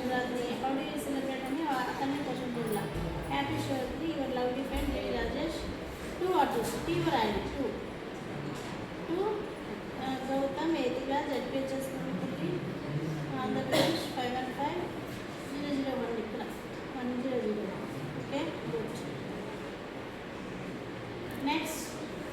Shivratri. How do you celebrate అని అతన్ని question చూడాల. Happy Shivaratri, your lovely friend Jai Rajesh. Two R two T రాయండి. To Gautam 8th class ZPHS